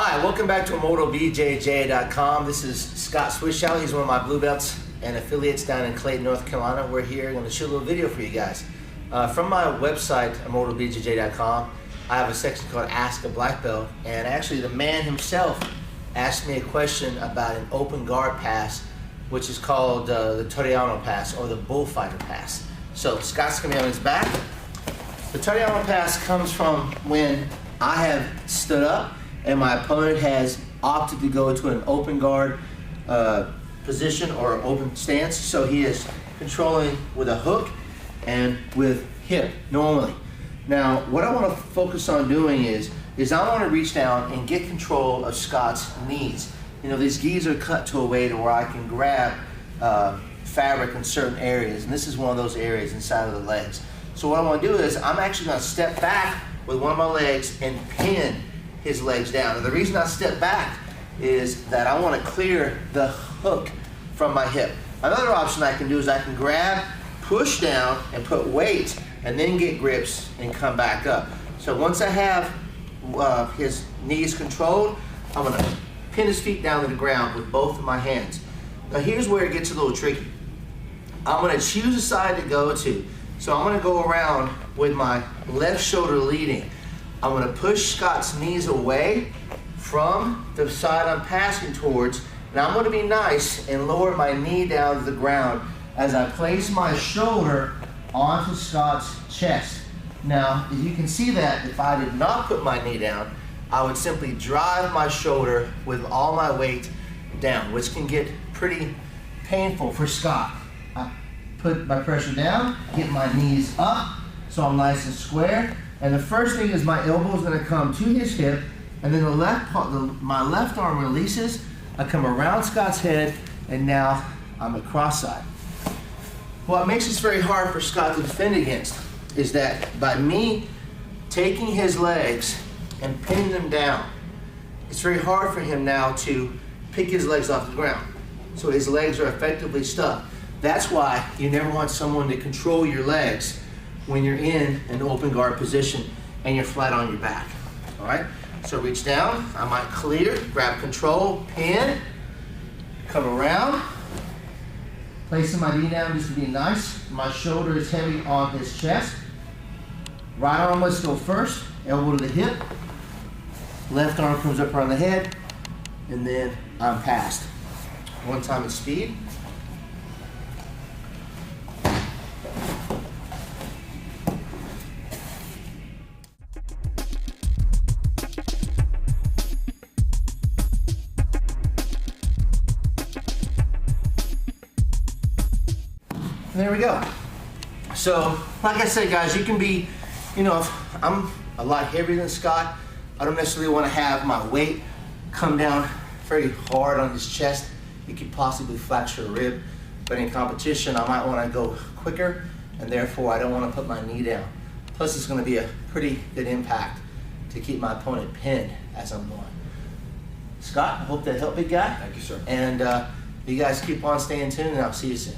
Hi, welcome back to ImmortalBJJ.com. This is Scott Swishow. He's one of my blue belts and affiliates down in Clayton, North Carolina. We're here going to shoot a little video for you guys. From my website, ImmortalBJJ.com, I have a section called Ask a Black Belt, and actually the man himself asked me a question about an open guard pass, which is called the Torreano pass or the bullfighter pass. So Scott's going to be on his back. The Torreano pass comes from when I have stood up and my opponent has opted to go to an open guard position or open stance. So he is controlling with a hook and with hip normally. Now, what I want to focus on doing is I want to reach down and get control of Scott's knees. You know, these gis are cut to a way to where I can grab fabric in certain areas, and this is one of those areas inside of the legs. So what I want to do is I'm actually going to step back with one of my legs and pin his legs down. And the reason I step back is that I want to clear the hook from my hip. Another option I can do is I can grab, push down, and put weight, and then get grips and come back up. So once I have his knees controlled, I'm going to pin his feet down to the ground with both of my hands. Now here's where it gets a little tricky. I'm going to choose a side to go to. So I'm going to go around with my left shoulder leading. I'm going to push Scott's knees away from the side I'm passing towards, and I'm going to be nice and lower my knee down to the ground as I place my shoulder onto Scott's chest. Now, if you can see that if I did not put my knee down, I would simply drive my shoulder with all my weight down, which can get pretty painful for Scott. I put my pressure down, get my knees up so I'm nice and square. And the first thing is my elbow is going to come to his hip, and then my left arm releases. I come around Scott's head, and now I'm at cross-side. What makes this very hard for Scott to defend against is that by me taking his legs and pinning them down, it's very hard for him now to pick his legs off the ground. So his legs are effectively stuck. That's why you never want someone to control your legs when you're in an open guard position and you're flat on your back. All right, so reach down, I might clear, grab control, pin, come around, placing my knee down just to be nice. My shoulder is heavy on his chest. Right arm must go first, elbow to the hip. Left arm comes up around the head, and then I'm past. One time at speed. And there we go. So, like I said, guys, you can be, you know, if I'm a lot heavier than Scott, I don't necessarily want to have my weight come down very hard on his chest. You could possibly fracture a rib. But in competition, I might want to go quicker, and therefore I don't want to put my knee down. Plus, it's going to be a pretty good impact to keep my opponent pinned as I'm going. Scott, I hope that helped, big guy. Thank you, sir. And you guys keep on staying tuned, and I'll see you soon.